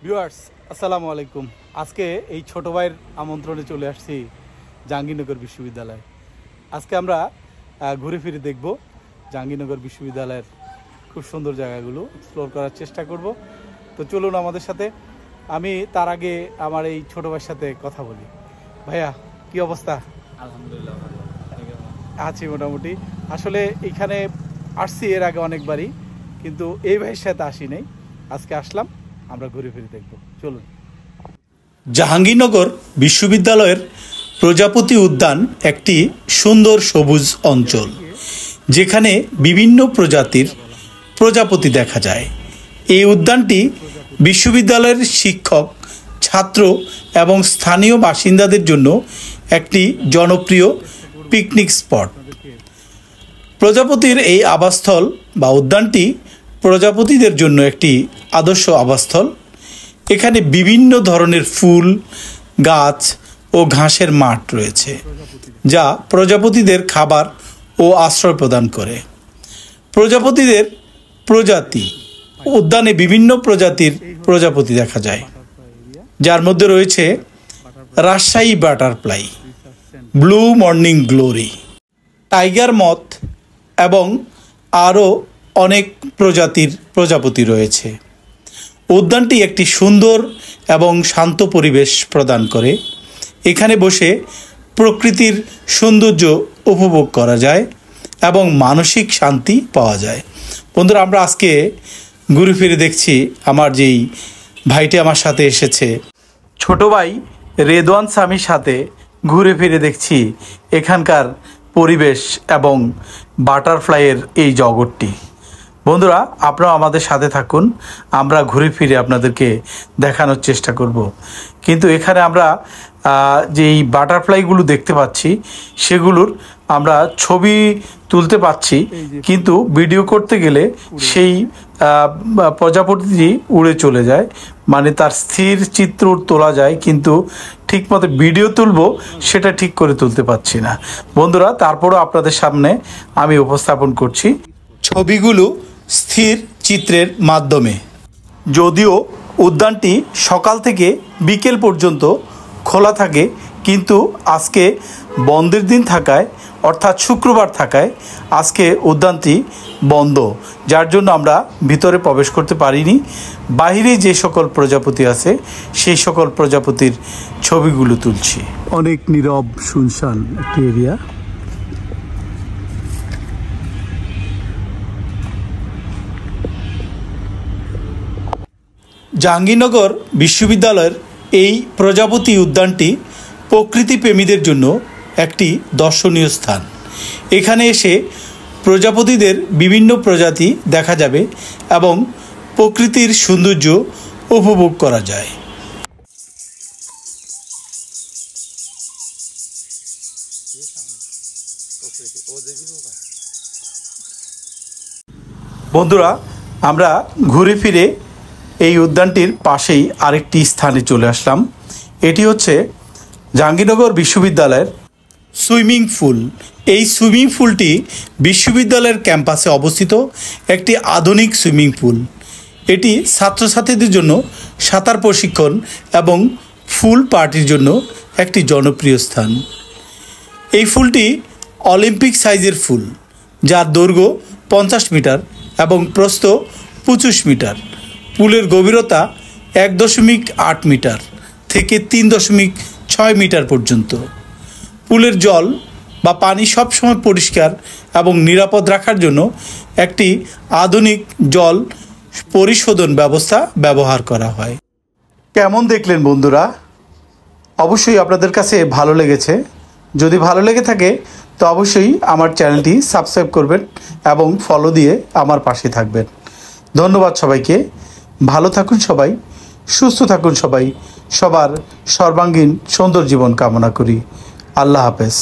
Viewers আসসালামু আলাইকুম। আজকে এই ছোট ভাইয়ের আমন্ত্রণে চলে আসছি জাহাঙ্গীরনগর বিশ্ববিদ্যালয়। আজকে আমরা ঘুরে ফিরে দেখব জাহাঙ্গীরনগর বিশ্ববিদ্যালয়ের খুব সুন্দর জায়গাগুলো এক্সপ্লোর করার চেষ্টা করব। তো চলুন আমাদের সাথে। আমি তার আগে আমার এই ছোট ভাইয়ের সাথে কথা বলি। ভাইয়া, কি অবস্থা? আলহামদুলিল্লাহ ভালো আছি মোটামুটি। আসলে এখানে আসছি এর আগে অনেকবারই, কিন্তু এই ভাইয়ের সাথে আসি নাই। আজকে আসলাম, আমরা ঘুরে ফিরে দেখব। চলুন। জাহাঙ্গীরনগর বিশ্ববিদ্যালয়ের প্রজাপতি উদ্যান একটি সুন্দর সবুজ অঞ্চল, যেখানে বিভিন্ন প্রজাতির প্রজাপতি দেখা যায়। এই উদ্যানটি বিশ্ববিদ্যালয়ের শিক্ষক, ছাত্র এবং স্থানীয় বাসিন্দাদের জন্য একটি জনপ্রিয় পিকনিক স্পট। প্রজাপতির এই আবাসস্থল বা উদ্যানটি প্রজাপতিদের জন্য একটি আদর্শ আবাসস্থল। এখানে বিভিন্ন ধরনের ফুল, গাছ ও ঘাসের মাঠ রয়েছে, যা প্রজাপতিদের খাবার ও আশ্রয় প্রদান করে। প্রজাপতিদের প্রজাতি উদ্যানে বিভিন্ন প্রজাতির প্রজাপতি দেখা যায়, যার মধ্যে রয়েছে Rajshahi butterfly, blue morning glory, tiger moth এবং আরও অনেক প্রজাতির প্রজাপতি রয়েছে। উদ্যানটি একটি সুন্দর এবং শান্ত পরিবেশ প্রদান করে। এখানে বসে প্রকৃতির সৌন্দর্য উপভোগ করা যায় এবং মানসিক শান্তি পাওয়া যায়। বন্ধুরা, আমরা আজকে ঘুরে ফিরে দেখছি। আমার যেই ভাইটি আমার সাথে এসেছে, ছোট ভাই রেদওয়ান সামির সাথে ঘুরে ফিরে দেখছি এখানকার পরিবেশ এবং বাটারফ্লাইয়ের এই জগৎটি। বন্ধুরা, আপনারা আমাদের সাথে থাকুন, আমরা ঘুরে ফিরে আপনাদেরকে দেখানোর চেষ্টা করব। কিন্তু এখানে আমরা যেই বাটারফ্লাইগুলো দেখতে পাচ্ছি, সেগুলোর আমরা ছবি তুলতে পাচ্ছি, কিন্তু ভিডিও করতে গেলে সেই প্রজাপতিটি উড়ে চলে যায়। মানে তার স্থির চিত্র তোলা যায়, কিন্তু ঠিকমতো ভিডিও তুলব সেটা ঠিক করে তুলতে পারছি না। বন্ধুরা, তারপরও আপনাদের সামনে আমি উপস্থাপন করছি ছবিগুলো স্থির চিত্রের মাধ্যমে। যদিও উদ্যানটি সকাল থেকে বিকেল পর্যন্ত খোলা থাকে, কিন্তু আজকে বন্ধের দিন থাকায়, অর্থাৎ শুক্রবার থাকায় আজকে উদ্যানটি বন্ধ, যার জন্য আমরা ভিতরে প্রবেশ করতে পারিনি। বাইরে যে সকল প্রজাপতি আছে সেই সকল প্রজাপতির ছবিগুলো তুলছি। অনেক নীরব শুনশান একটি এরিয়া। জাহাঙ্গীরনগর বিশ্ববিদ্যালয়ের এই প্রজাপতি উদ্যানটি প্রকৃতিপ্রেমীদের জন্য একটি দর্শনীয় স্থান। এখানে এসে প্রজাপতিদের বিভিন্ন প্রজাতি দেখা যাবে এবং প্রকৃতির সৌন্দর্য উপভোগ করা যায়। বন্ধুরা, আমরা ঘুরে ফিরে এই উদ্যানটির পাশেই আরেকটি স্থানে চলে আসলাম। এটি হচ্ছে জাহাঙ্গীরনগর বিশ্ববিদ্যালয়ের সুইমিং পুল। এই সুইমিং পুলটি বিশ্ববিদ্যালয়ের ক্যাম্পাসে অবস্থিত একটি আধুনিক সুইমিং পুল। এটি ছাত্রছাত্রীদের জন্য সাঁতার প্রশিক্ষণ এবং পুল পার্টির জন্য একটি জনপ্রিয় স্থান। এই পুলটি অলিম্পিক সাইজের পুল, যার দৈর্ঘ্য 50 মিটার এবং প্রস্থ 25 মিটার। পুলের গভীরতা 1.8 মিটার থেকে 3.6 মিটার পর্যন্ত। পুলের জল বা পানি সবসময় পরিষ্কার এবং নিরাপদ রাখার জন্য একটি আধুনিক জল পরিশোধন ব্যবস্থা ব্যবহার করা হয়। কেমন দেখলেন বন্ধুরা? অবশ্যই আপনাদের কাছে ভালো লেগেছে। যদি ভালো লেগে থাকে তো অবশ্যই আমার চ্যানেলটি সাবস্ক্রাইব করবেন এবং ফলো দিয়ে আমার পাশে থাকবেন। ধন্যবাদ সবাইকে। ভালো থাকুন সবাই, সুস্থ থাকুন সবাই। সবার সর্বাঙ্গীন সুন্দর জীবন কামনা করি। আল্লাহ হাফেজ।